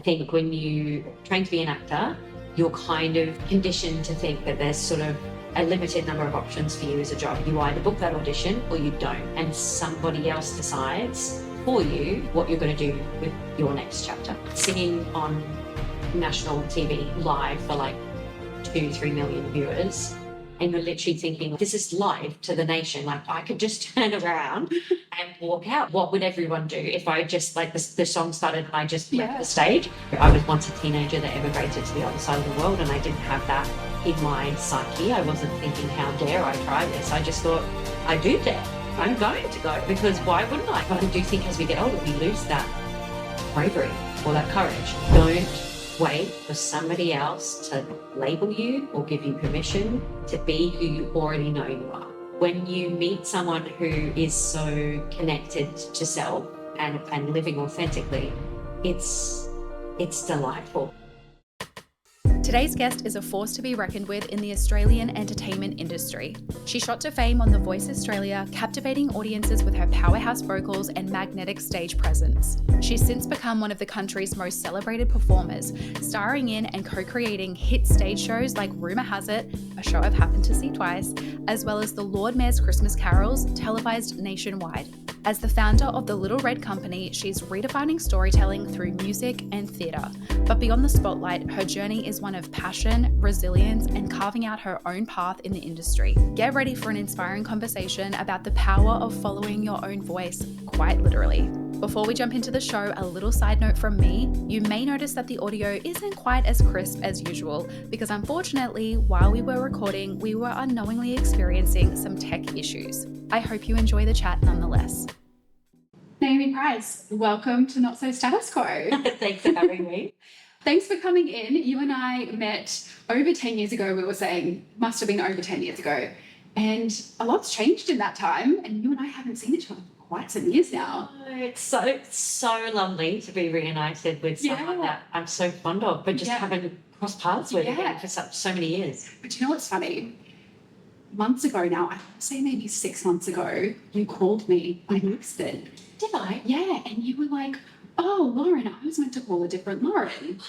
think when you train to be an actor, you're kind of conditioned to think that there's sort of a limited number of options for you as a job. You either book that audition or you don't, and somebody else decides for you what you're going to do with your next chapter. Singing on national TV live for like 2-3 million viewers, and you're literally thinking, this is live to the nation. Like, I could just turn around and walk out. What would everyone do if I just, like, the song started and I just left the stage? I was once a teenager that emigrated to the other side of the world, and I didn't have that in my psyche. I wasn't thinking, how dare I try this? I just thought, I do dare. I'm going to go, because why wouldn't I? But I do think as we get older, we lose that bravery or that courage. Don't wait for somebody else to label you or give you permission to be who you already know you are. When you meet someone who is so connected to self and living authentically, it's delightful. Today's guest is a force to be reckoned with in the Australian entertainment industry. She shot to fame on The Voice Australia, captivating audiences with her powerhouse vocals and magnetic stage presence. She's since become one of the country's most celebrated performers, starring in and co-creating hit stage shows like Rumour Has It, a show I've happened to see twice, as well as the Lord Mayor's Christmas Carols, televised nationwide. As the founder of the Little Red Company, she's redefining storytelling through music and theatre. But beyond the spotlight, her journey is one of passion, resilience, and carving out her own path in the industry. Get ready for an inspiring conversation about the power of following your own voice, quite literally. Before we jump into the show, a little side note from me. You may notice that the audio isn't quite as crisp as usual, because unfortunately, while we were recording, we were unknowingly experiencing some tech issues. I hope you enjoy the chat nonetheless. Naomi Price, welcome to Not So Status Quo. Thanks for having me. Thanks for coming in. You and I met over 10 years ago, we were saying, must have been over 10 years ago. And a lot's changed in that time, and you and I haven't seen each other for quite some years now. It's so lovely to be reunited with someone that I'm so fond of, but just haven't crossed paths with again for so many years. But you know what's funny? Months ago now, I would say maybe 6 months ago, you called me by accident. Did I? Yeah, and you were like, oh, Lauren, I was meant to call a different Lauren.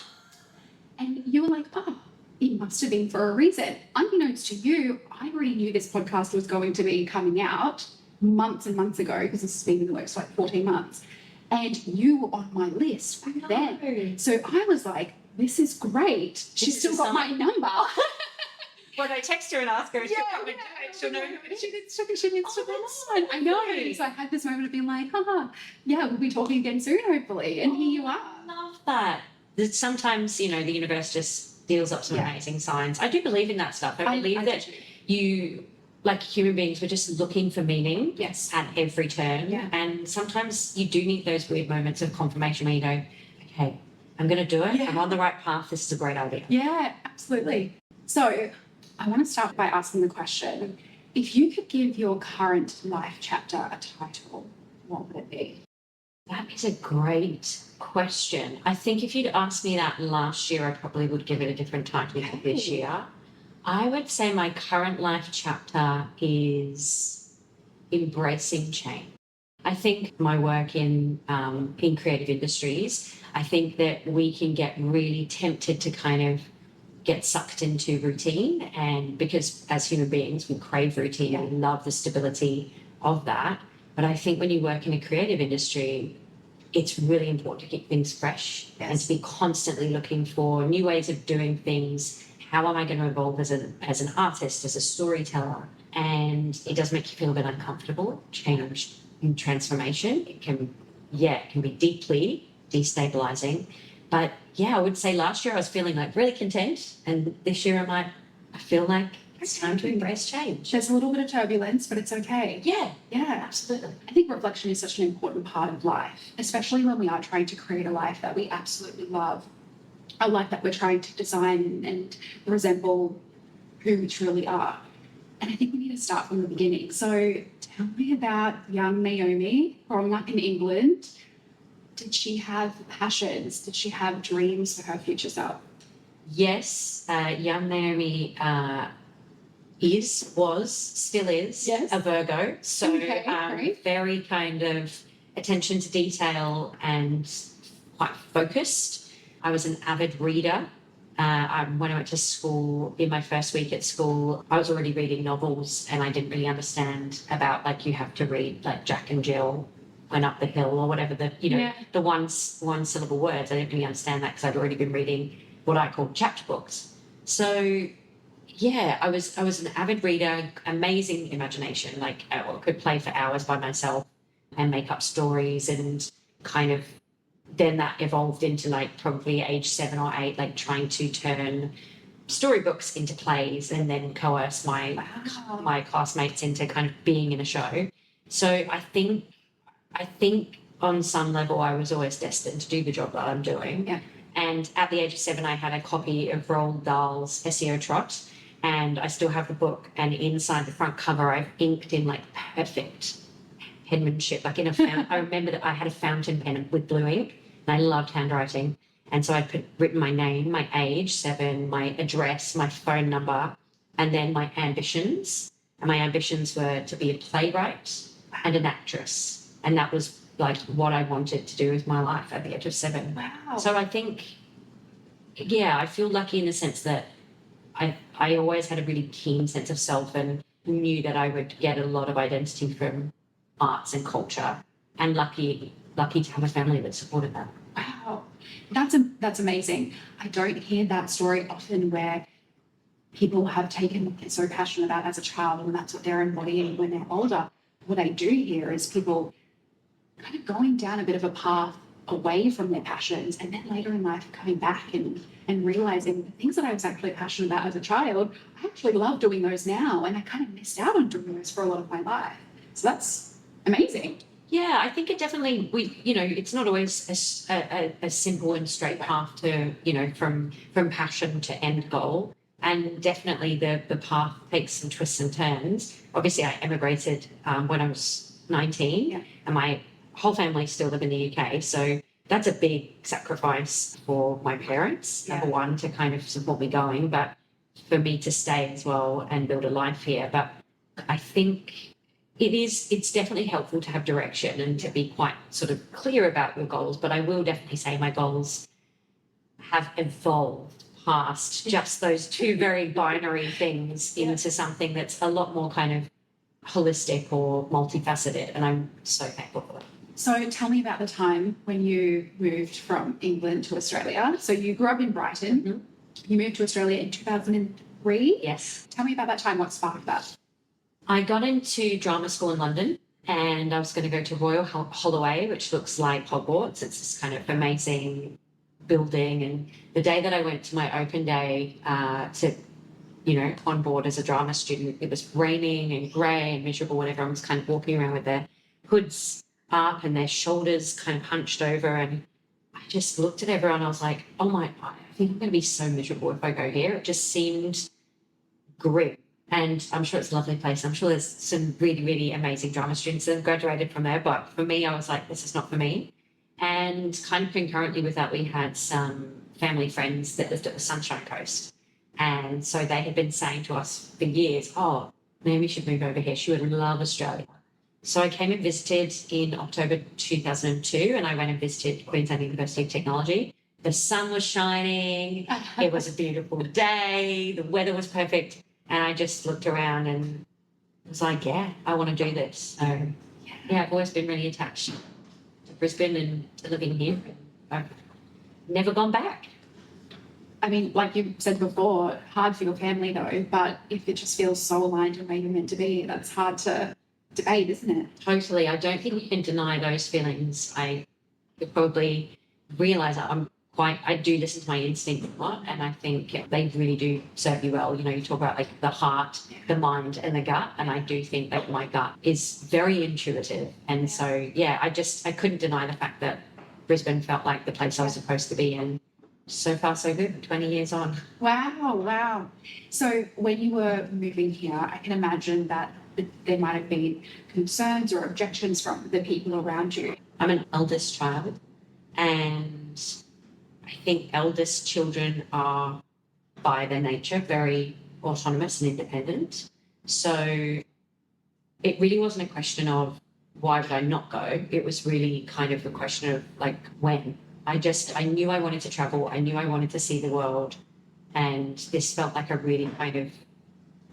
And you were like, oh, it must have been for a reason. Unbeknownst to you, I already knew this podcast was going to be coming out months and months ago, because this has been in the works for like 14 months. And you were on my list back then. So I was like, this is great. She's still got my number. When I text her and ask her if she'll come and do it, she'll know who it is. She needs to come on. I know. So I had this moment of being like, we'll be talking again soon, hopefully. And here you are. I love that. Sometimes, the universe just deals up some amazing signs. I do believe in that stuff. I believe that you, like human beings, we're just looking for meaning at every turn. Yeah. And sometimes you do need those weird moments of confirmation where you go, okay, I'm going to do it. Yeah. I'm on the right path. This is a great idea. Yeah, absolutely. So I want to start by asking the question, if you could give your current life chapter a title, what would it be? That is a great question. I think if you'd asked me that last year, I probably would give it a different title than this year. I would say my current life chapter is embracing change. I think my work in creative industries, I think that we can get really tempted to kind of get sucked into routine, and because as human beings we crave routine and we love the stability of that. But I think when you work in a creative industry, it's really important to keep things fresh and to be constantly looking for new ways of doing things. How am I going to evolve as an artist, as a storyteller? And it does make you feel a bit uncomfortable. Change and transformation, it can be deeply destabilizing. But I would say last year I was feeling like really content, and this year I feel like it's time to embrace change. There's a little bit of turbulence, but it's okay. Yeah, absolutely. I think reflection is such an important part of life, especially when we are trying to create a life that we absolutely love, a life that we're trying to design and resemble who we truly are. And I think we need to start from the beginning. So tell me about young Naomi growing up in England. Did she have passions? Did she have dreams for her future self? Yes, young Naomi still is a Virgo. So very kind of attention to detail and quite focused. I was an avid reader. When I went to school, in my first week at school, I was already reading novels, and I didn't really understand about, like, you have to read like Jack and Jill went up the hill or whatever, the one syllable words. I didn't really understand that because I'd already been reading what I called chapter books. So yeah, I was an avid reader, amazing imagination, like I could play for hours by myself and make up stories, and kind of then that evolved into, like, probably age 7 or 8, like trying to turn storybooks into plays and then coerce my classmates into kind of being in a show. So I think on some level I was always destined to do the job that I'm doing. Yeah. And at the age of 7, I had a copy of Roald Dahl's SEO Trot, and I still have the book. And inside the front cover, I've inked in, like, perfect penmanship, like I remember that I had a fountain pen with blue ink, and I loved handwriting. And so I'd written my name, my age, 7, my address, my phone number, and then my ambitions. And my ambitions were to be a playwright and an actress. And that was, like, what I wanted to do with my life at the age of 7. Wow. So I think, yeah, I feel lucky in the sense that I always had a really keen sense of self and knew that I would get a lot of identity from arts and culture, and lucky to have a family that supported that. Wow, that's amazing. I don't hear that story often where people have taken what they're so passionate about as a child and that's what they're embodying when they're older. What I do hear is people kind of going down a bit of a path away from their passions, and then later in life coming back and realizing the things that I was actually passionate about as a child, I actually love doing those now, and I kind of missed out on doing those for a lot of my life. So that's amazing. Yeah, I think it definitely, it's not always a simple and straight path to, from passion to end goal. And definitely the path takes some twists and turns. Obviously, I emigrated when I was 19, and my whole family still live in the UK. So that's a big sacrifice for my parents, number one, to kind of support me going, but for me to stay as well and build a life here. But I think it's definitely helpful to have direction and to be quite sort of clear about your goals. But I will definitely say my goals have evolved past just those two very binary things into something that's a lot more kind of holistic or multifaceted. And I'm so thankful for that. So tell me about the time when you moved from England to Australia. So you grew up in Brighton. Mm-hmm. You moved to Australia in 2003. Yes. Tell me about that time. What sparked that? I got into drama school in London, and I was going to go to Royal Holloway, which looks like Hogwarts. It's this kind of amazing building. And the day that I went to my open day on board as a drama student, it was raining and grey and miserable, and everyone was kind of walking around with their hoods up and their shoulders kind of hunched over. And I just looked at everyone. I was like, oh my God, I think I'm going to be so miserable if I go here. It just seemed grim. And I'm sure it's a lovely place. I'm sure there's some really, really amazing drama students that have graduated from there. But for me, I was like, this is not for me. And kind of concurrently with that, we had some family friends that lived at the Sunshine Coast. And so they had been saying to us for years, oh, Naomi should move over here. She would love Australia. So I came and visited in October 2002, and I went and visited Queensland University of Technology. The sun was shining. It was a beautiful day. The weather was perfect. And I just looked around and was like, yeah, I want to do this. So, yeah, I've always been really attached to Brisbane and to living here. I've never gone back. I mean, like you said before, hard for your family though, but if it just feels so aligned to where you're meant to be, that's hard to debate, isn't it? Totally. I don't think you can deny those feelings. I could probably realise that I do listen to my instinct a lot, and I think they really do serve you well. You talk about like the heart, the mind and the gut, and I do think that my gut is very intuitive. And so, yeah, I couldn't deny the fact that Brisbane felt like the place I was supposed to be in. So far, so good, 20 years on. Wow. So when you were moving here, I can imagine that there might have been concerns or objections from the people around you. I'm an eldest child, and I think eldest children are, by their nature, very autonomous and independent. So it really wasn't a question of why would I not go. It was really kind of a question of like when. I knew I wanted to travel. I knew I wanted to see the world. And this felt like a really kind of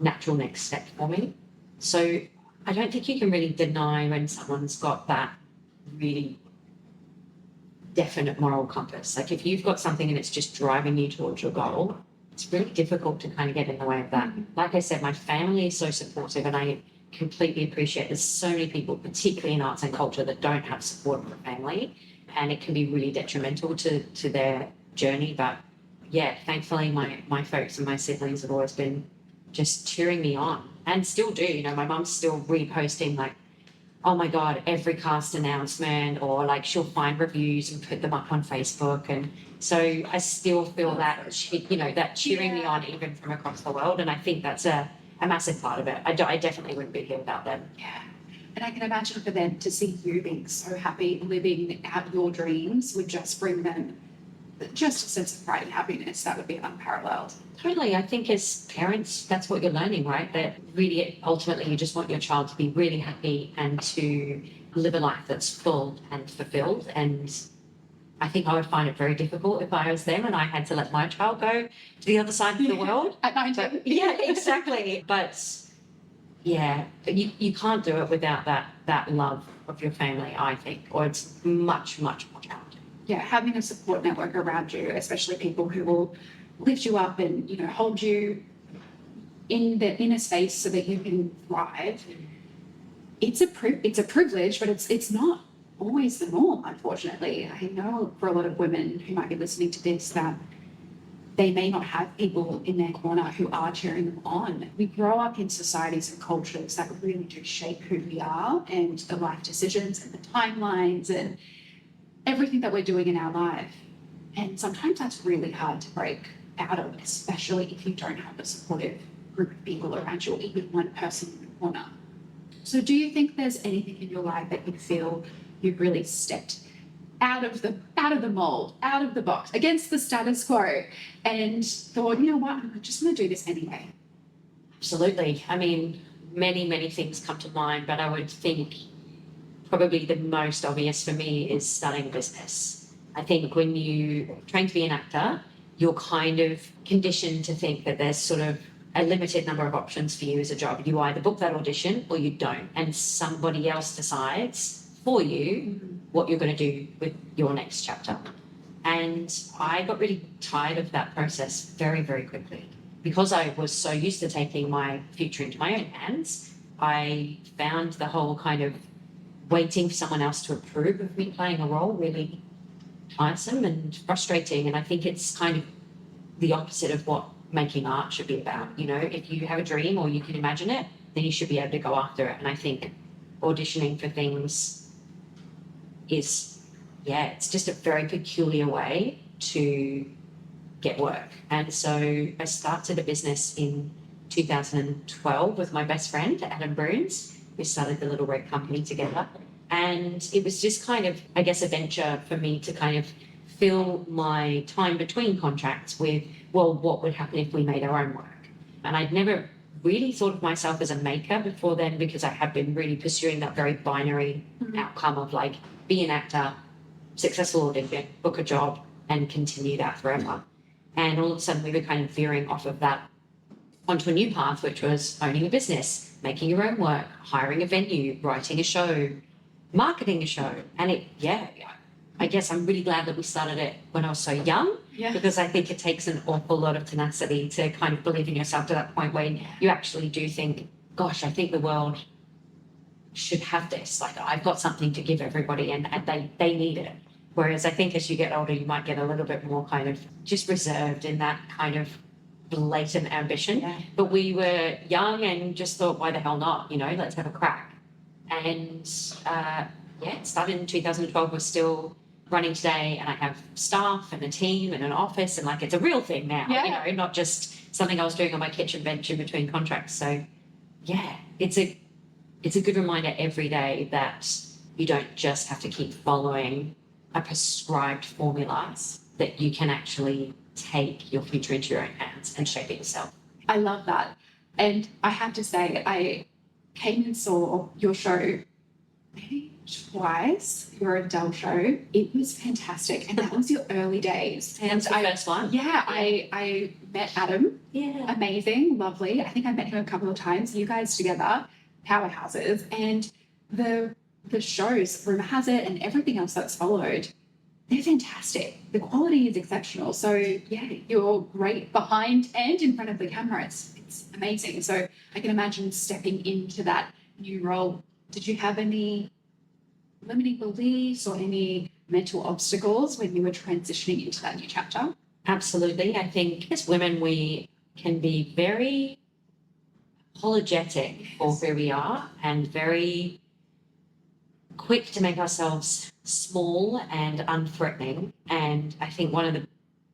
natural next step for me. So I don't think you can really deny when someone's got that really definite moral compass. Like if you've got something and it's just driving you towards your goal, it's really difficult to kind of get in the way of that. Like I said, my family is so supportive, and I completely appreciate there's so many people, particularly in arts and culture, that don't have support from family, and it can be really detrimental to their journey. But yeah, thankfully my folks and my siblings have always been just cheering me on, and still do. You know, my mum's still reposting like, oh my God, every cast announcement, or like she'll find reviews and put them up on Facebook. And so I still feel that, that cheering me on even from across the world. And I think that's a massive part of it. I definitely wouldn't be here without them. Yeah. And I can imagine for them to see you being so happy, living out your dreams would just bring them just a sense of pride and happiness that would be unparalleled. Totally. I think as parents, that's what you're learning, right? That really, ultimately, you just want your child to be really happy and to live a life that's full and fulfilled. And I think I would find it very difficult if I was them and I had to let my child go to the other side of the world. At 19. Yeah, exactly. But yeah, you can't do it without that love of your family, I think, or it's much, much more challenging. Yeah, having a support network around you, especially people who will lift you up and hold you in a space so that you can thrive. It's a privilege, but it's not always the norm, unfortunately. I know for a lot of women who might be listening to this that they may not have people in their corner who are cheering them on. We grow up in societies and cultures that really do shape who we are and the life decisions and the timelines and everything that we're doing in our life. And sometimes that's really hard to break out of, especially if you don't have a supportive group of people around you, or even one person in the corner. So do you think there's anything in your life that you feel you've really stepped out of the mold, out of the box, against the status quo, and thought, you know what, I'm just going to do this anyway? Absolutely. I mean, many, many things come to mind, but I would think probably the most obvious for me is starting a business. I think when you train to be an actor, you're kind of conditioned to think that there's sort of a limited number of options for you as a job. You either book that audition or you don't, and somebody else decides for you what you're going to do with your next chapter. And I got really tired of that process very, very quickly. Because I was so used to taking my future into my own hands, I found the whole kind of waiting for someone else to approve of me playing a role really tiresome and frustrating. And I think it's kind of the opposite of what making art should be about. If you have a dream or you can imagine it, then you should be able to go after it. And I think auditioning for things it's just a very peculiar way to get work. And so I started a business in 2012 with my best friend, Adam Bruns. We started the Little Red Company together. And it was just kind of, I guess, a venture for me to kind of fill my time between contracts with, well, what would happen if we made our own work? And I'd never really thought of myself as a maker before then, because I had been really pursuing that very binary outcome of like, be an actor, successful audition, book a job, and continue that forever. And all of a sudden we were kind of veering off of that onto a new path, which was owning a business, making your own work, hiring a venue, writing a show, marketing a show. And I guess I'm really glad that we started it when I was so young, because I think it takes an awful lot of tenacity to kind of believe in yourself to that point where you actually do think, gosh, I think the world should have this. Like, I've got something to give everybody, and they need it. Whereas I think as you get older, you might get a little bit more kind of just reserved in that kind of blatant ambition. Yeah. But we were young and just thought, why the hell not? Let's have a crack. And it started in 2012. We're still running today, and I have staff and a team and an office, and like it's a real thing now. Not just something I was doing on my kitchen bench in between contracts. So it's a good reminder every day that you don't just have to keep following a prescribed formula, that you can actually take your future into your own hands and shape it yourself. I love that. And I have to say, I came and saw your show maybe twice your Adele show. It was fantastic. And that was your early days. And the first one. Yeah, I met Adam. Yeah. Amazing, lovely. I think I met him a couple of times. You guys together, powerhouses. And the shows, Rumour Has It, and everything else that's followed, they're fantastic. The quality is exceptional. So yeah, you're great behind and in front of the camera. It's amazing. So I can imagine stepping into that new role. Did you have any limiting beliefs or any mental obstacles when you were transitioning into that new chapter? Absolutely. I think as women, we can be very apologetic for who we are and very quick to make ourselves small and unthreatening. And I think one of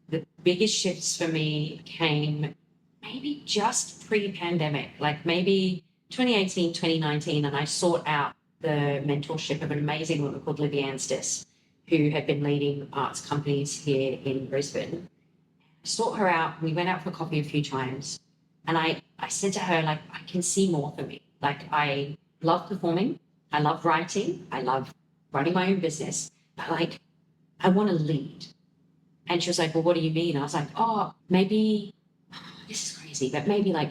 the biggest shifts for me came maybe just pre-pandemic, like maybe 2018, 2019, and I sought out the mentorship of an amazing woman called Libby Anstis, who had been leading arts companies here in Brisbane. I sought her out. We went out for coffee a few times. And I said to her, like, I can see more for me. Like, I love performing. I love writing. I love running my own business. But, like, I want to lead. And she was like, well, what do you mean? I was like, oh, maybe, this is crazy, but maybe I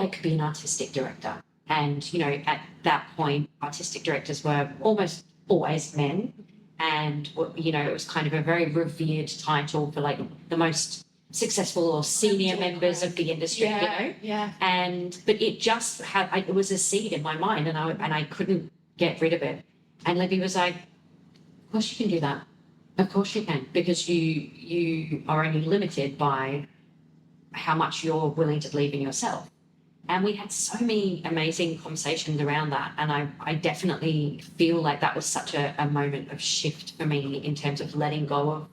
could be an artistic director. And, you know, at that point, artistic directors were almost always men. And, you know, it was kind of a very revered title for like the most successful or senior members of the industry, you know? Yeah. But it just had, it was a seed in my mind and I couldn't get rid of it. And Libby was like, of course you can do that. Of course you can, because you are only limited by how much you're willing to believe in yourself. And we had so many amazing conversations around that. And I definitely feel like that was such a moment of shift for me in terms of letting go of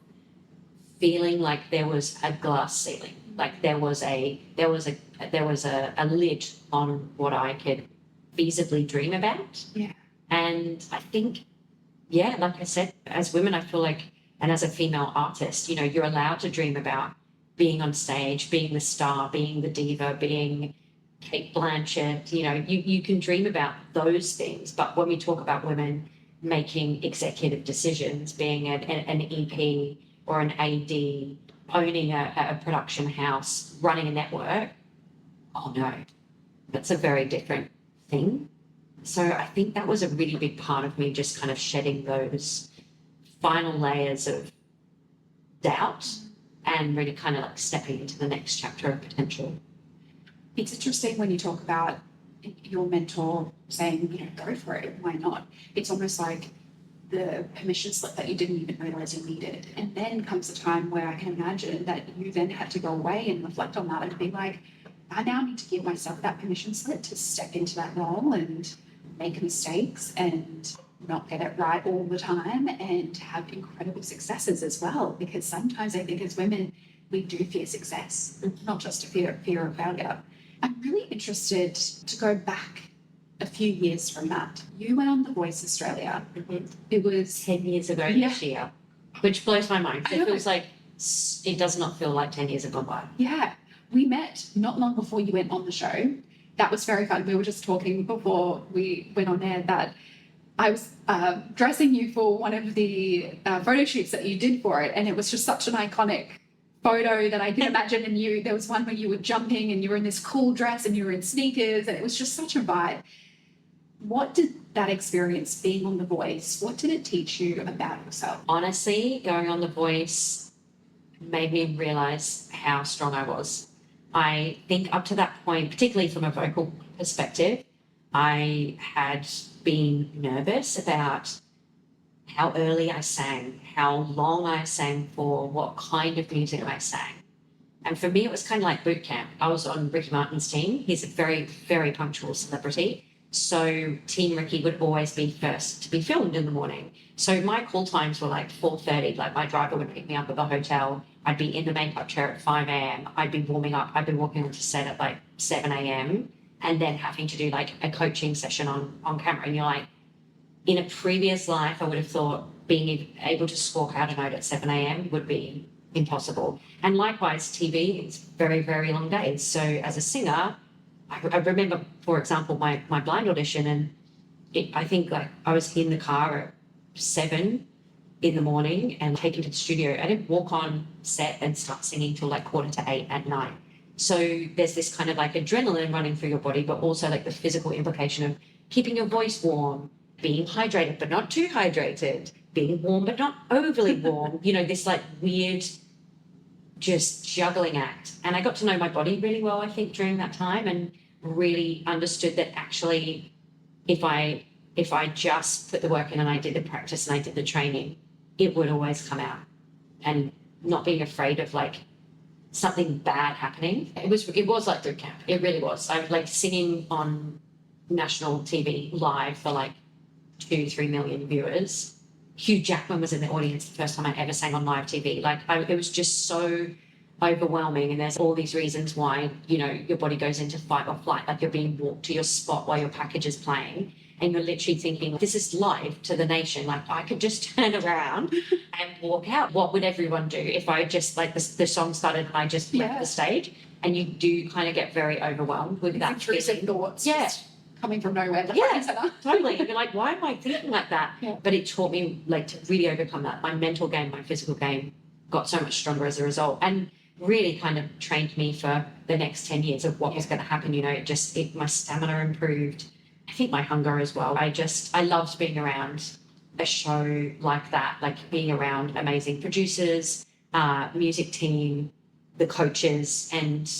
feeling like there was a glass ceiling, like there was a lid on what I could feasibly dream about. Yeah. And I think, yeah, like I said, as women, I feel like, and as a female artist, you know, you're allowed to dream about being on stage, being the star, being the diva, being Kate Blanchett, you know, you can dream about those things. But when we talk about women making executive decisions, being an EP or an AD, owning a production house, running a network, oh no, that's a very different thing. So I think that was a really big part of me just kind of shedding those final layers of doubt and really kind of like stepping into the next chapter of potential. It's interesting when you talk about your mentor saying, you know, go for it, why not? It's almost like the permission slip that you didn't even realize you needed. And then comes a time where I can imagine that you then had to go away and reflect on that and be like, I now need to give myself that permission slip to step into that role and make mistakes and not get it right all the time and have incredible successes as well. Because sometimes I think as women, we do fear success, not just a fear of failure. I'm really interested to go back a few years from that. You went on The Voice Australia. Mm-hmm. It was 10 years ago this year, which blows my mind. It feels like, it does not feel like 10 years have gone by. Yeah. We met not long before you went on the show. That was very fun. We were just talking before we went on air that I was dressing you for one of the photo shoots that you did for it. And it was just such an iconic photo that I can imagine. And there was one where you were jumping and you were in this cool dress and you were in sneakers and it was just such a vibe. What did that experience being on The Voice, what did it teach you about yourself? Honestly, going on The Voice made me realize how strong I was. I think up to that point, particularly from a vocal perspective, I had been nervous about how early I sang, how long I sang for, what kind of music I sang. And for me, it was kind of like boot camp. I was on Ricky Martin's team. He's a very, very punctual celebrity. So Team Ricky would always be first to be filmed in the morning. So my call times were like 4:30. Like my driver would pick me up at the hotel. I'd be in the makeup chair at 5 a.m. I'd be warming up. I'd be walking onto set at like 7 a.m. and then having to do like a coaching session on camera. And you're like, in a previous life, I would have thought being able to squawk out a note at 7 a.m. would be impossible. And likewise, TV, it's very, very long days. So as a singer, I remember, for example, my blind audition, and I think like I was in the car at 7 in the morning and taken to the studio. I didn't walk on set and start singing till like 7:45 at night. So there's this kind of like adrenaline running through your body, but also like the physical implication of keeping your voice warm, being hydrated but not too hydrated, being warm but not overly warm, this like weird just juggling act. And I got to know my body really well, I think, during that time, and really understood that actually if I just put the work in and I did the practice and I did the training, it would always come out. And not being afraid of like something bad happening. It was like boot camp. It really was. I was like singing on national TV live for like 2-3 million viewers. Hugh Jackman was in the audience the first time I ever sang on live TV. It was just so overwhelming. And there's all these reasons why, your body goes into fight or flight. Like you're being walked to your spot while your package is playing. And you're literally thinking, this is live to the nation. Like I could just turn around and walk out. What would everyone do if I just like the song started and I just left the stage? And you do kind of get very overwhelmed with that intrusive thoughts. Yeah. Just coming from nowhere. Totally. You're like, why am I thinking like that? Yeah. But it taught me like to really overcome that. My mental game, my physical game got so much stronger as a result, and really kind of trained me for the next 10 years of what was going to happen. My stamina improved. I think my hunger as well. I loved being around a show like that, like being around amazing producers, music team, the coaches, and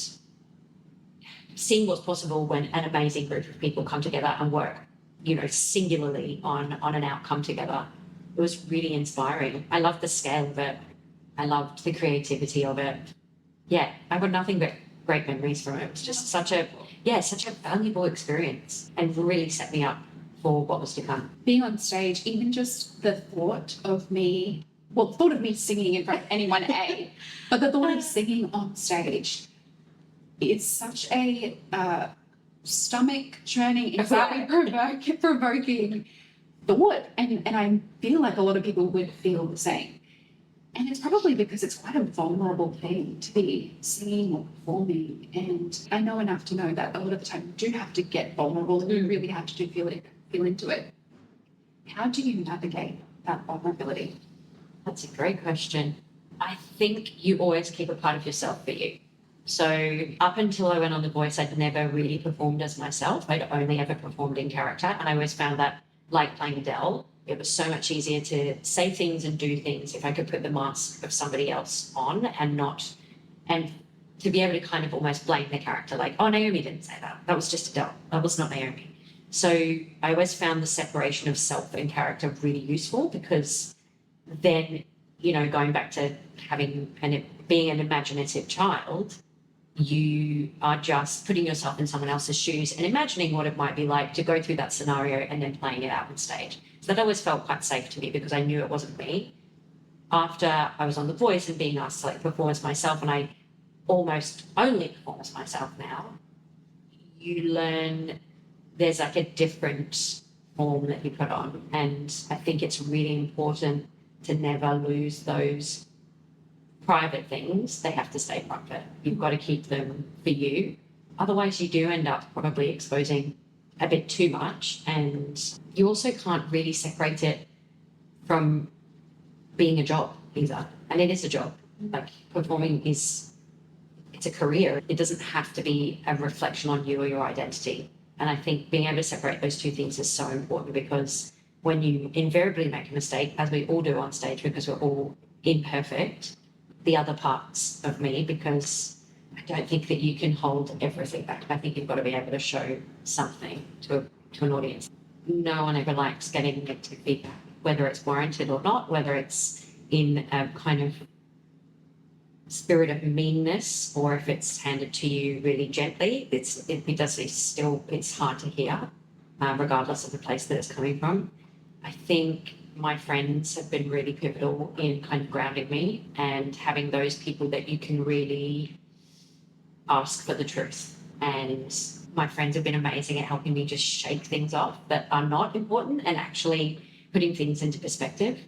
seeing what's possible when an amazing group of people come together and work, singularly on an outcome together. It was really inspiring. I loved the scale of it. I loved the creativity of it. Yeah, I've got nothing but great memories from it. It was just such a valuable experience and really set me up for what was to come. Being on stage, even just the thought of me singing in front of anyone, but the thought of singing on stage, it's such a stomach churning, anxiety provoking thought. And I feel like a lot of people would feel the same. And it's probably because it's quite a vulnerable thing to be singing or performing. And I know enough to know that a lot of the time you do have to get vulnerable and you really have to feel into it. How do you navigate that vulnerability? That's a great question. I think you always keep a part of yourself for you. So up until I went on The Voice, I'd never really performed as myself. I'd only ever performed in character. And I always found that, like playing Adele, it was so much easier to say things and do things if I could put the mask of somebody else on and to be able to kind of almost blame the character. Like, oh, Naomi didn't say that. That was just Adele. That was not Naomi. So I always found the separation of self and character really useful, because then, going back to being an imaginative child, you are just putting yourself in someone else's shoes and imagining what it might be like to go through that scenario and then playing it out on stage. So that always felt quite safe to me because I knew it wasn't me. After I was on The Voice and being asked to like perform as myself, and I almost only perform as myself now, you learn there's like a different form that you put on. And I think it's really important to never lose those private things. They have to stay private. You've got to keep them for you. Otherwise you do end up probably exposing a bit too much, and you also can't really separate it from being a job either. And it is a job. Like performing it's a career. It doesn't have to be a reflection on you or your identity. And I think being able to separate those two things is so important, because when you invariably make a mistake, as we all do on stage because we're all imperfect, the other parts of me, because I don't think that you can hold everything back. I think you've got to be able to show something to an audience. No one ever likes getting negative feedback, whether it's warranted or not, whether it's in a kind of spirit of meanness or if it's handed to you really gently. It's hard to hear, regardless of the place that it's coming from. I think my friends have been really pivotal in kind of grounding me and having those people that you can really ask for the truth. And my friends have been amazing at helping me just shake things off that are not important and actually putting things into perspective.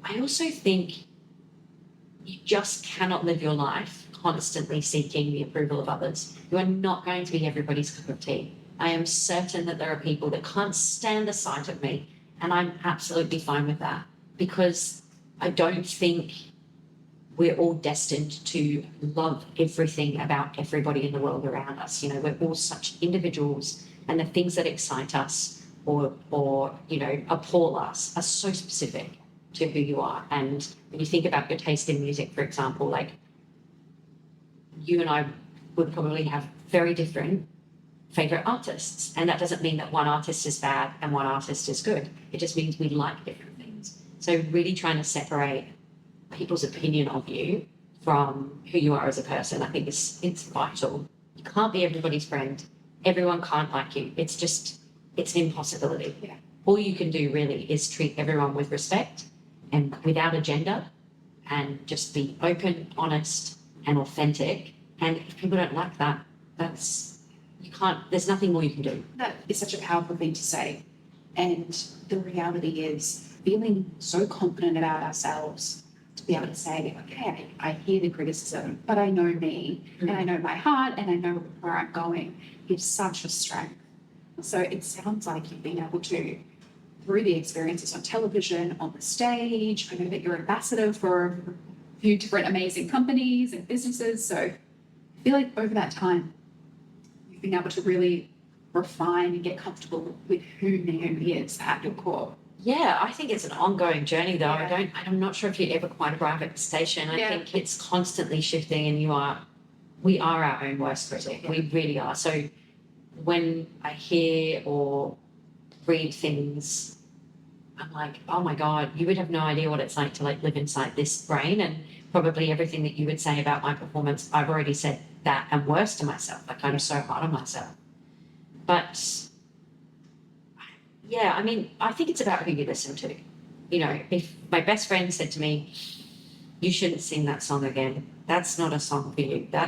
I also think you just cannot live your life constantly seeking the approval of others. You are not going to be everybody's cup of tea. I am certain that there are people that can't stand the sight of me, and I'm absolutely fine with that, because I don't think we're all destined to love everything about everybody in the world around us. You know, we're all such individuals, and the things that excite us or appall us are so specific to who you are. And when you think about your taste in music, for example, like you and I would probably have very different favorite artists, and that doesn't mean that one artist is bad and one artist is good. It just means we like different things. So really trying to separate people's opinion of you from who you are as a person, I think it's vital. You can't be everybody's friend. Everyone can't like you. It's an impossibility. Yeah. All you can do really is treat everyone with respect and without agenda, and just be open, honest, and authentic. And if people don't like that, there's nothing more you can do. That is such a powerful thing to say. And the reality is feeling so confident about ourselves to be able to say, okay, I hear the criticism, but I know me and I know my heart and I know where I'm going, is such a strength. So it sounds like you've been able to, through the experiences on television, on the stage, I know that you're ambassador for a few different amazing companies and businesses. So I feel like over that time, you've been able to really refine and get comfortable with who Naomi is at your core. Yeah, I think it's an ongoing journey though. Yeah. I'm not sure if you ever quite arrive at the station. I Yeah. think it's constantly shifting, and we are our own worst critic. Yeah. We really are. So when I hear or read things, I'm like, oh my God, you would have no idea what it's like to like live inside this brain, and probably everything that you would say about my performance, I've already said that and worse to myself. Like I'm so hard on myself. But yeah, I mean, I think it's about who you listen to. You know, if my best friend said to me, you shouldn't sing that song again, that's not a song for you. That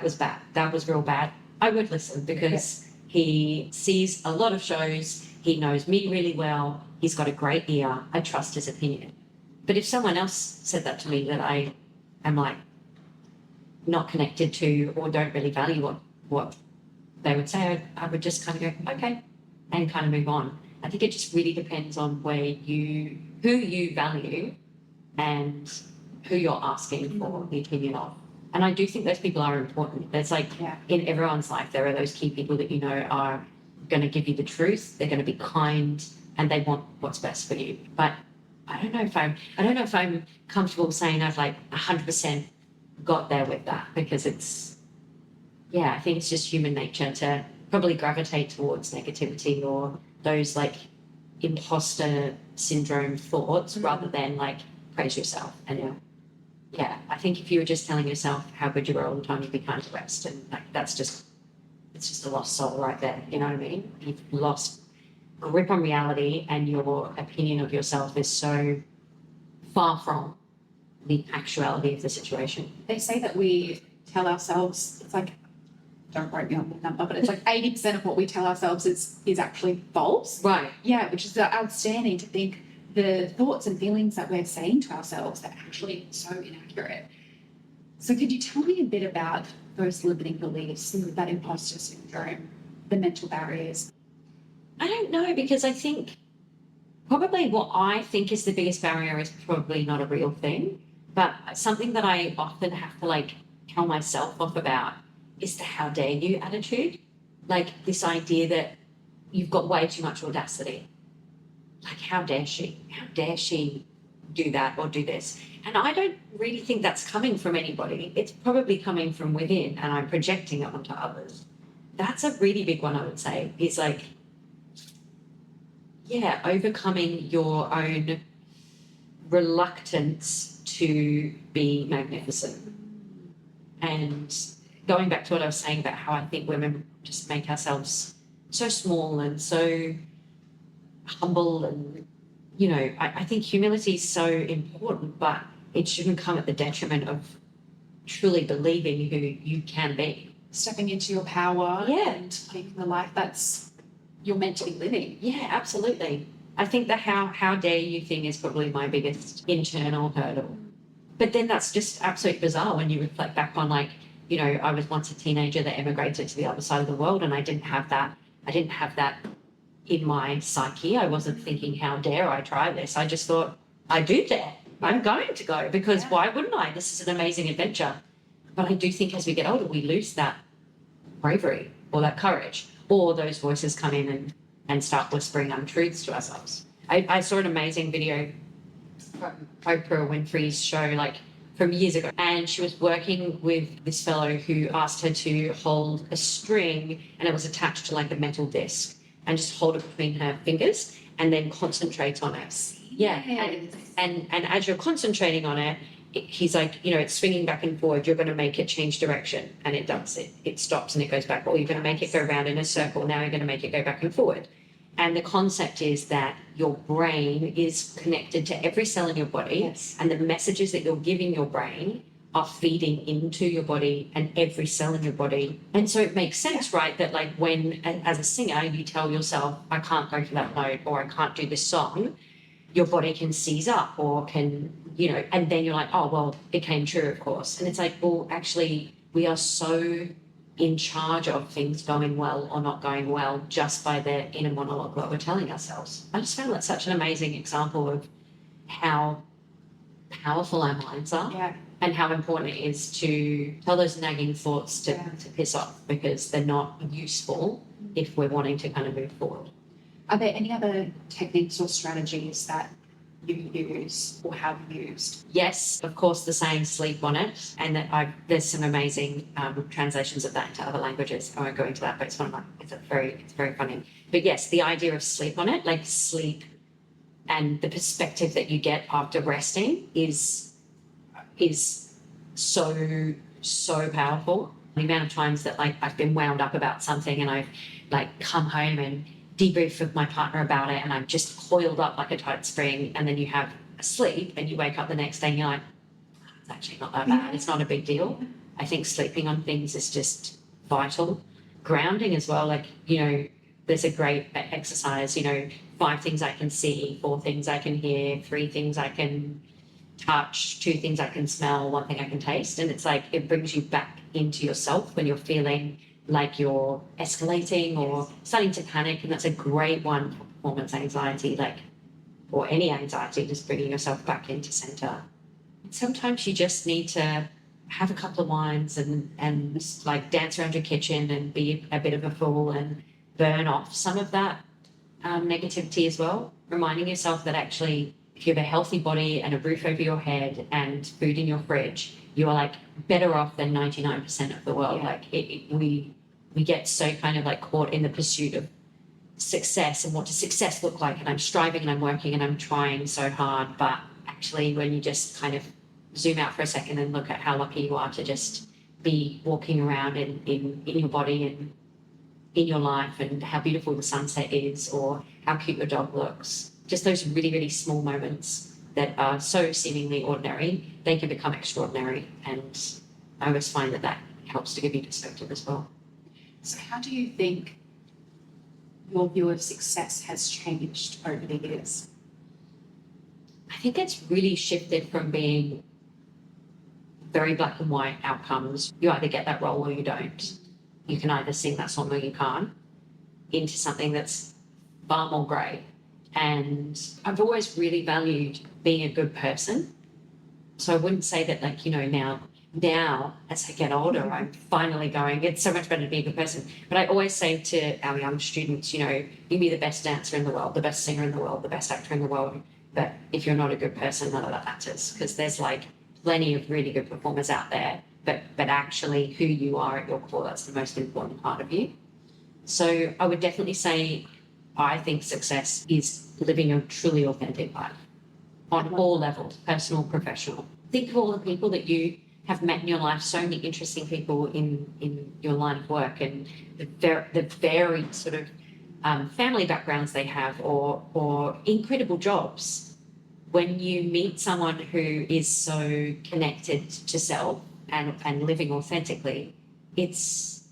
was bad. That was real bad. I would listen, because he sees a lot of shows. He knows me really well. He's got a great ear. I trust his opinion. But if someone else said that to me that I am like not connected to or don't really value what they would say, I would just kind of go, okay, and kind of move on. I think it just really depends on who you value and who you're asking for the opinion of. And I do think those people are important. There's like in everyone's life, there are those key people that you know are going to give you the truth. They're going to be kind, and they want what's best for you. But I don't know if I'm comfortable saying I've like 100% got there with that, because I think it's just human nature to probably gravitate towards negativity or those like imposter syndrome thoughts rather than like praise yourself. And I think if you were just telling yourself how good you were all the time, you'd be kind of depressed, and like it's just a lost soul right there. You know what I mean? You've lost grip on reality, and your opinion of yourself is so far from the actuality of the situation. They say that we tell ourselves, it's like, don't quote me on the number, but it's like 80% of what we tell ourselves is actually false. Right. Yeah, which is outstanding to think the thoughts and feelings that we're saying to ourselves are actually so inaccurate. So could you tell me a bit about those limiting beliefs, that imposter syndrome, the mental barriers? I don't know, because I think probably what I think is the biggest barrier is probably not a real thing, but something that I often have to like tell myself off about is the how dare you attitude. Like this idea that you've got way too much audacity. Like how dare she? How dare she do that or do this? And I don't really think that's coming from anybody. It's probably coming from within, and I'm projecting it onto others. That's a really big one, I would say, is like, overcoming your own reluctance to be magnificent. And going back to what I was saying about how I think women just make ourselves so small and so humble, and, you know, I think humility is so important, but it shouldn't come at the detriment of truly believing who you can be. Stepping into your power Yeah. and living the life that's you're meant to be living. Yeah, absolutely. I think the how dare you thing is probably my biggest internal hurdle. But then that's just absolutely bizarre when you reflect back on like you know, I was once a teenager that emigrated to the other side of the world, and I didn't have that in my psyche. I wasn't thinking, how dare I try this? I just thought, I do dare. I'm going to go, because why wouldn't I? This is an amazing adventure. But I do think as we get older, we lose that bravery or that courage, or those voices come in and start whispering untruths to ourselves. I saw an amazing video from Oprah Winfrey's show, like from years ago, and she was working with this fellow who asked her to hold a string, and it was attached to like a metal disc, and just hold it between her fingers and then concentrate on it. Yeah, and as you're concentrating on it, he's like, you know, it's swinging back and forward. You're going to make it change direction, and it does. It stops and it goes back. Or you're going to make it go around in a circle. Now you're going to make it go back and forward. And the concept is that your brain is connected to every cell in your body, and the messages that you're giving your brain are feeding into your body and every cell in your body. And so it makes sense, right, that like when, as a singer, you tell yourself, I can't go for that note, or I can't do this song, your body can seize up or can, you know, and then you're like, oh, well, it came true, of course. And it's like, well, actually, we are so in charge of things going well or not going well just by the inner monologue that we're telling ourselves. I just found that such an amazing example of how powerful our minds are, and how important it is to tell those nagging thoughts to piss off, because they're not useful if we're wanting to kind of move forward. Are there any other techniques or strategies that you use or have used? Yes, of course, the saying "sleep on it," and that there's some amazing translations of that into other languages. I won't go into that, but it's very funny. But yes, the idea of sleep on it, like sleep, and the perspective that you get after resting is so powerful. The amount of times that like I've been wound up about something, and I've like come home and debrief with my partner about it, and I'm just coiled up like a tight spring, and then you have a sleep and you wake up the next day and you're like, it's actually not that bad. It's not a big deal. I think sleeping on things is just vital. Grounding as well, like, you know, there's a great exercise, you know, 5 things I can see, 4 things I can hear, 3 things I can touch, 2 things I can smell, 1 thing I can taste. And it's like, it brings you back into yourself when you're feeling like you're escalating or starting to panic. And that's a great one for performance anxiety, like, or any anxiety, just bringing yourself back into center. Sometimes you just need to have a couple of wines and just like dance around your kitchen and be a bit of a fool and burn off some of that negativity as well. Reminding yourself that actually, if you have a healthy body and a roof over your head and food in your fridge, you are like better off than 99% of the world. Like we get so kind of like caught in the pursuit of success and what does success look like, and I'm striving and I'm working and I'm trying so hard. But actually, when you just kind of zoom out for a second and look at how lucky you are to just be walking around in your body and in your life, and how beautiful the sunset is, or how cute your dog looks, just those really, really small moments that are so seemingly ordinary, they can become extraordinary. And I always find that helps to give you perspective as well. So how do you think your view of success has changed over the years? I think it's really shifted from being very black and white outcomes. You either get that role or you don't. You can either sing that song or you can't, into something that's far more grey. And I've always really valued being a good person. So I wouldn't say that, like, you know, now as I get older, I'm finally going, it's so much better to be a good person. But I always say to our young students, you know, you can be the best dancer in the world, the best singer in the world, the best actor in the world. But if you're not a good person, none of that matters, because there's like plenty of really good performers out there. But actually who you are at your core, that's the most important part of you. So I would definitely say I think success is living a truly authentic life on all levels, personal, professional. Think of all the people that you have met in your life, so many interesting people in your line of work, and the varied sort of family backgrounds they have, or incredible jobs. When you meet someone who is so connected to self and living authentically, it's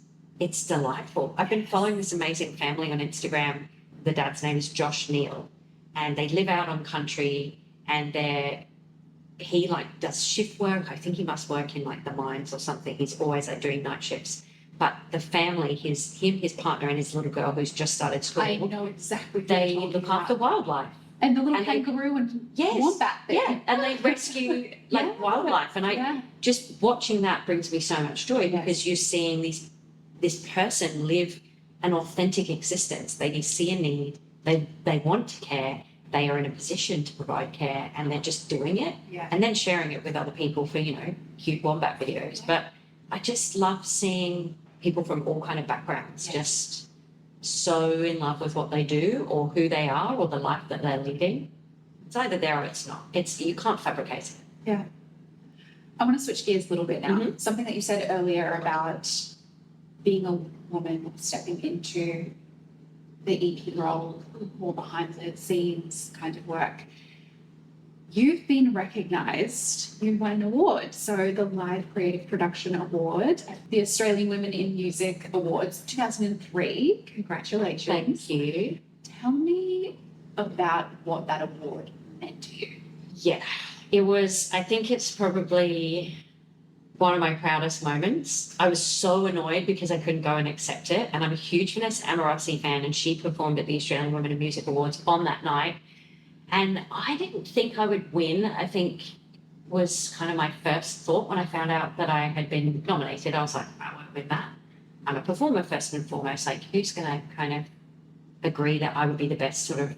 delightful. I've been following this amazing family on Instagram. The dad's name is Josh Neal, and they live out on country, and they're he like does shift work. I think he must work in like the mines or something. He's always like doing night shifts. But the family, his partner and his little girl who's just started school, I know exactly what they you're talking look after about. wildlife. And the little and they- kangaroo and Yes. wombat thing. Yeah, and they rescue like Yeah. wildlife. And I Yeah. just watching that brings me so much joy Yes. because you're seeing this person live an authentic existence. They see a need, they want to care, they are in a position to provide care, and they're just doing it Yeah. and then sharing it with other people for, cute wombat videos. Yeah. But I just love seeing people from all kind of backgrounds Yes. just so in love with what they do or who they are or the life that they're living. It's either there or it's not. You can't fabricate it. I want to switch gears a little bit now. Mhm. Something that you said earlier about being a woman stepping into the EP role, more behind the scenes kind of work. You've been recognised. You won an award. So the Live Creative Production Award, the Australian Women in Music Awards 2003. Congratulations. Thank you. Tell me about what that award meant to you. Yeah, I think it's probably one of my proudest moments. I was so annoyed because I couldn't go and accept it. And I'm a huge Vanessa Amorossi fan, and she performed at the Australian Women in Music Awards on that night. And I didn't think I would win. I think was kind of my first thought when I found out that I had been nominated. I was like, I won't win that. I'm a performer first and foremost. Like, who's going to kind of agree that I would be the best sort of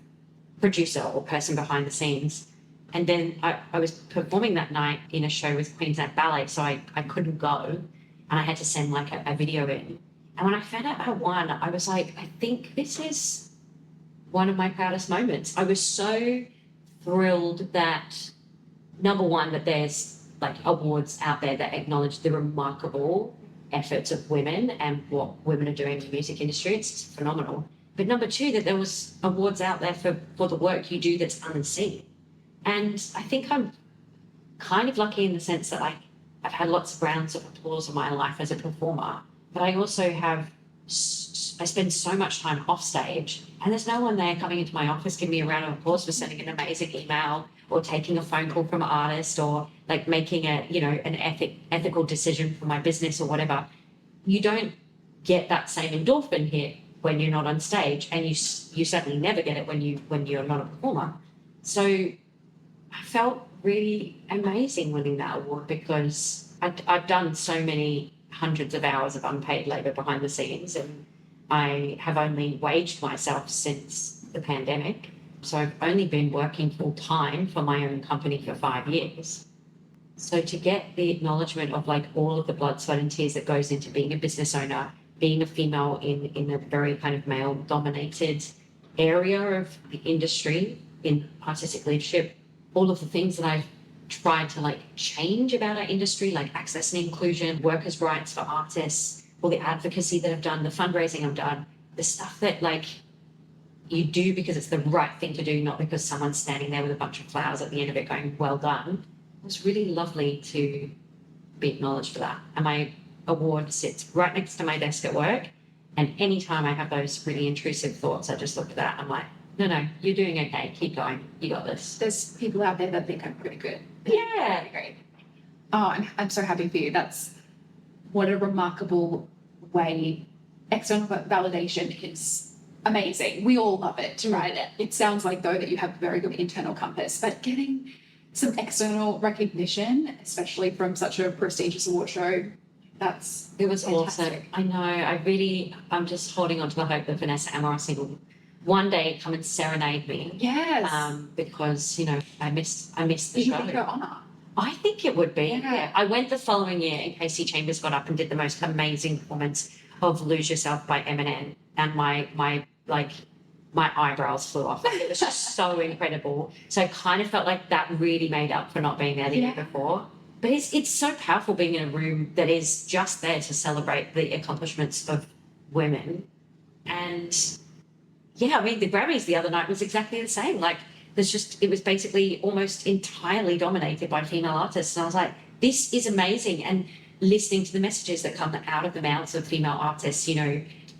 producer or person behind the scenes? And then I was performing that night in a show with Queensland Ballet, so I couldn't go, and I had to send like a video in. And when I found out I won, I was like, I think this is one of my proudest moments. I was so thrilled that, number one, that there's like awards out there that acknowledge the remarkable efforts of women and what women are doing in the music industry. It's phenomenal. But number two, that there was awards out there for the work you do that's unseen. And I think I'm kind of lucky in the sense that I've had lots of rounds of applause in my life as a performer, but I also I spend so much time off stage, and there's no one there coming into my office giving me a round of applause for sending an amazing email or taking a phone call from an artist or like making an ethical decision for my business or whatever. You don't get that same endorphin hit when you're not on stage, and you certainly never get it when you're not a performer. So I felt really amazing winning that award because I've done so many hundreds of hours of unpaid labour behind the scenes, and I have only waged myself since the pandemic. So I've only been working full time for my own company for 5 years. So to get the acknowledgement of like all of the blood, sweat and tears that goes into being a business owner, being a female in a very kind of male dominated area of the industry in artistic leadership, all of the things that I've tried to like change about our industry, like access and inclusion, workers' rights for artists, all the advocacy that I've done, the fundraising I've done, the stuff that like you do because it's the right thing to do, not because someone's standing there with a bunch of flowers at the end of it going, well done. It was really lovely to be acknowledged for that. And my award sits right next to my desk at work. And anytime I have those really intrusive thoughts, I just look at that. I'm like, no, you're doing okay. Keep going. You got this. There's people out there that think I'm pretty good. Yeah. Pretty great. Oh, I'm so happy for you. That's what a remarkable way. External validation is amazing. We all love it, right? It sounds like, though, that you have a very good internal compass, but getting some external recognition, especially from such a prestigious award show, it was fantastic. awesome. I know. I'm just holding on to the hope that Vanessa Amorossi will one day come and serenade me. Yes. Because I missed the It show. would be her honour. I think it would be. Yeah. I went the following year, and Casey Chambers got up and did the most amazing performance of "Lose Yourself" by Eminem, and my eyebrows flew off. Like, it was just so incredible. So I kind of felt like that really made up for not being there the year before. But it's so powerful being in a room that is just there to celebrate the accomplishments of women. And yeah, I mean, the Grammys the other night was exactly the same. Like, it was basically almost entirely dominated by female artists. And I was like, this is amazing. And listening to the messages that come out of the mouths of female artists,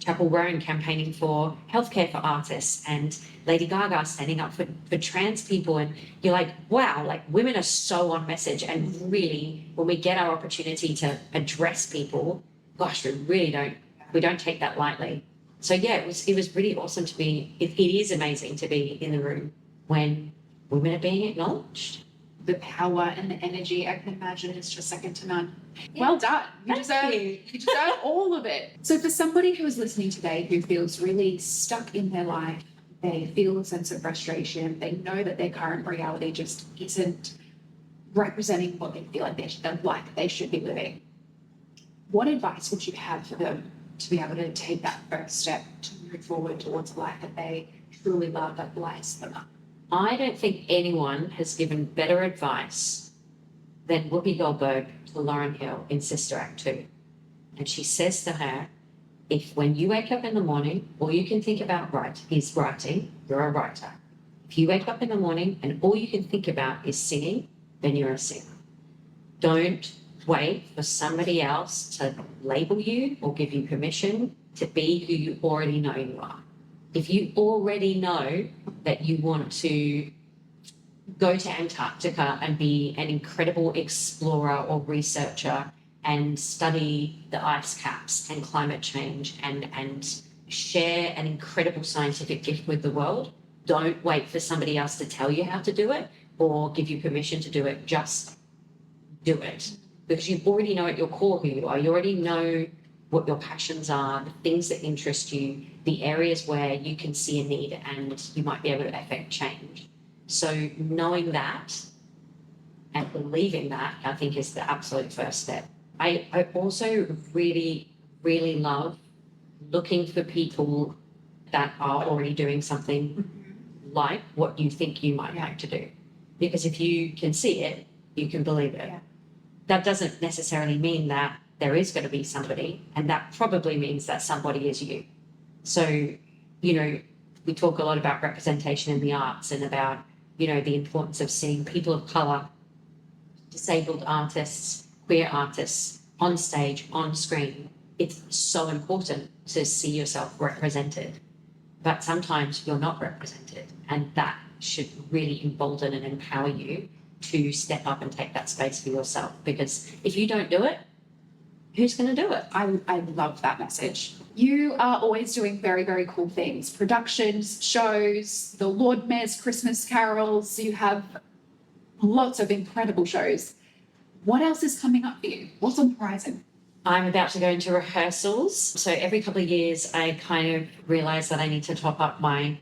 Chapel Roan campaigning for healthcare for artists, and Lady Gaga standing up for trans people. And you're like, wow, like women are so on message. And really, when we get our opportunity to address people, gosh, we don't take that lightly. So yeah, it was really awesome to be, it is amazing to be in the room when women are being acknowledged. The power and the energy, I can imagine, is just second to none. Yeah. Well done. You Thank deserve all of it. So for somebody who is listening today who feels really stuck in their life, they feel a sense of frustration, they know that their current reality just isn't representing what they feel like they should be living, what advice would you have for them to be able to take that first step to move forward towards a life that they truly love, that lights them up? I don't think anyone has given better advice than Whoopi Goldberg to Lauryn Hill in Sister Act 2. And she says to her, if when you wake up in the morning, all you can think about is writing, you're a writer. If you wake up in the morning and all you can think about is singing, then you're a singer. Don't wait for somebody else to label you or give you permission to be who you already know you are. If you already know that you want to go to Antarctica and be an incredible explorer or researcher and study the ice caps and climate change and share an incredible scientific gift with the world, don't wait for somebody else to tell you how to do it or give you permission to do it. Just do it, because you already know at your core who you are. You already know what your passions are, the things that interest you, the areas where you can see a need and you might be able to affect change. So knowing that and believing that, I think, is the absolute first step. I also really, really love looking for people that are already doing something like what you think you might like to do. Because if you can see it, you can believe it. Yeah. That doesn't necessarily mean that there is going to be somebody, and that probably means that somebody is you. So, we talk a lot about representation in the arts and about, the importance of seeing people of colour, disabled artists, queer artists on stage, on screen. It's so important to see yourself represented. But sometimes you're not represented, and that should really embolden and empower you to step up and take that space for yourself. Because if you don't do it, who's going to do it? I love that message. You are always doing very, very cool things. Productions, shows, the Lord Mayor's Christmas carols. You have lots of incredible shows. What else is coming up for you? What's on the horizon? I'm about to go into rehearsals. So every couple of years, I kind of realise that I need to top up my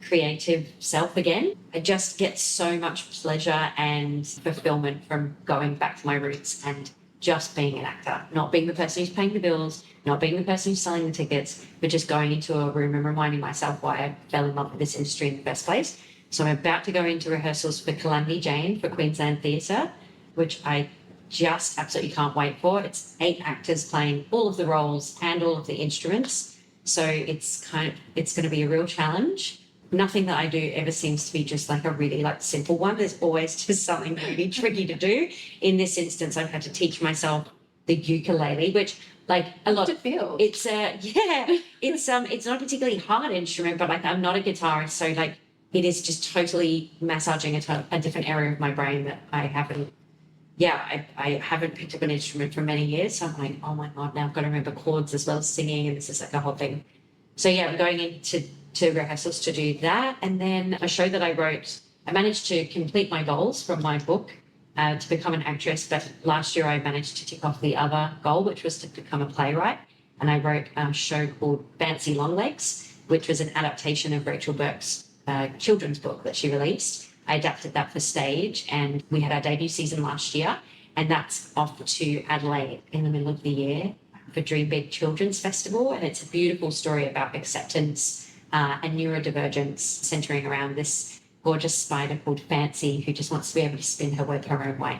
creative self again. I just get so much pleasure and fulfillment from going back to my roots and just being an actor, not being the person who's paying the bills, not being the person who's selling the tickets, but just going into a room and reminding myself why I fell in love with this industry in the first place. So I'm about to go into rehearsals for Calamity Jane for Queensland Theatre, which I just absolutely can't wait for. It's 8 actors playing all of the roles and all of the instruments. So it's going to be a real challenge. Nothing that I do ever seems to be just like a really simple one. There's always just something really tricky to do. In this instance, I've had to teach myself the ukulele, which a lot to feel. It's it's not a particularly hard instrument, but I'm not a guitarist, so it is just totally massaging a different area of my brain that I haven't. I haven't picked up an instrument for many years. So I'm like, oh my God, now I've got to remember chords as well as singing, and this is a whole thing. So I'm going into rehearsals to do that. And then a show that I wrote, I managed to complete my goals from my book to become an actress. But last year I managed to tick off the other goal, which was to become a playwright. And I wrote a show called Fancy Longlegs, which was an adaptation of Rachel Burke's children's book that she released. I adapted that for stage, and we had our debut season last year, and that's off to Adelaide in the middle of the year for Dream Big Children's Festival. And it's a beautiful story about acceptance and neurodivergence, centering around this gorgeous spider called Fancy, who just wants to be able to spin her web her own way.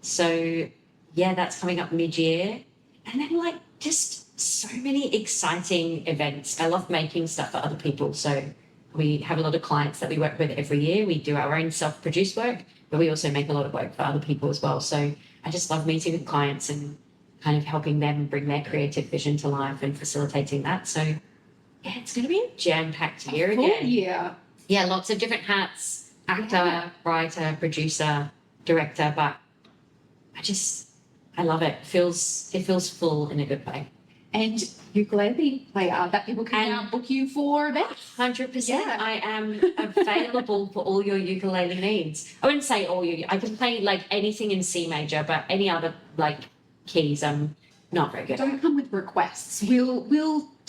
So that's coming up mid-year. And then just so many exciting events. I love making stuff for other people. So we have a lot of clients that we work with every year. We do our own self-produced work, but we also make a lot of work for other people as well. So I just love meeting with clients and kind of helping them bring their creative vision to life and facilitating that. So yeah, it's going to be a jam-packed year again. Yeah. Yeah, lots of different hats, actor, writer, producer, director, but I love it. It feels full in a good way. And ukulele player that people can now book you for that. 100%. Yeah. I am available for all your ukulele needs. I wouldn't say all I can play like anything in C major, but any other like keys, I'm not very good. Don't come with requests.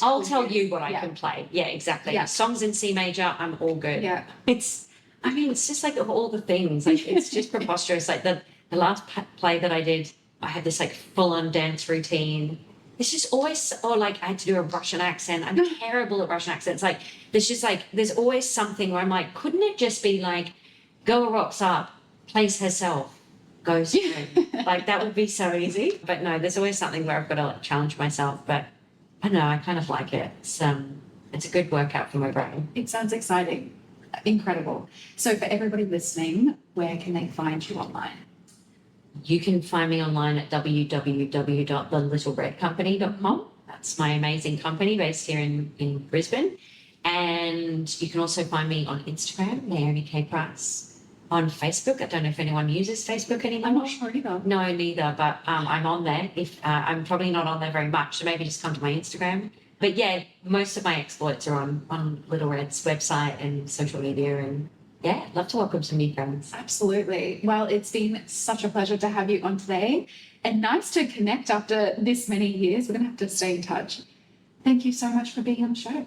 I'll tell you what I can play. Yeah, exactly. Yeah. Songs in C major, I'm all good. Yeah. It's just like all the things. Like it's just preposterous. Like the last play that I did, I had this like full-on dance routine. It's just always, like I had to do a Russian accent. I'm terrible at Russian accents. Like there's always something where I'm like, couldn't it just be like, Goa rocks up, plays herself, goes home. Like that would be so easy. But no, there's always something where I've got to like challenge myself. But I don't know, I kind of like it. It's a good workout for my brain. It sounds exciting. Incredible. So for everybody listening, where can they find you online? You can find me online at www.thelittleredcompany.com. That's my amazing company based here in Brisbane. And you can also find me on Instagram, Naomi K. Price. On Facebook, I don't know if anyone uses Facebook anymore. I'm not sure either. No, neither, but I'm on there. I'm probably not on there very much, so maybe just come to my Instagram. But yeah, most of my exploits are on Little Red's website and social media, and yeah, I'd love to welcome some new friends. Absolutely. Well, it's been such a pleasure to have you on today, and nice to connect after this many years. We're going to have to stay in touch. Thank you so much for being on the show.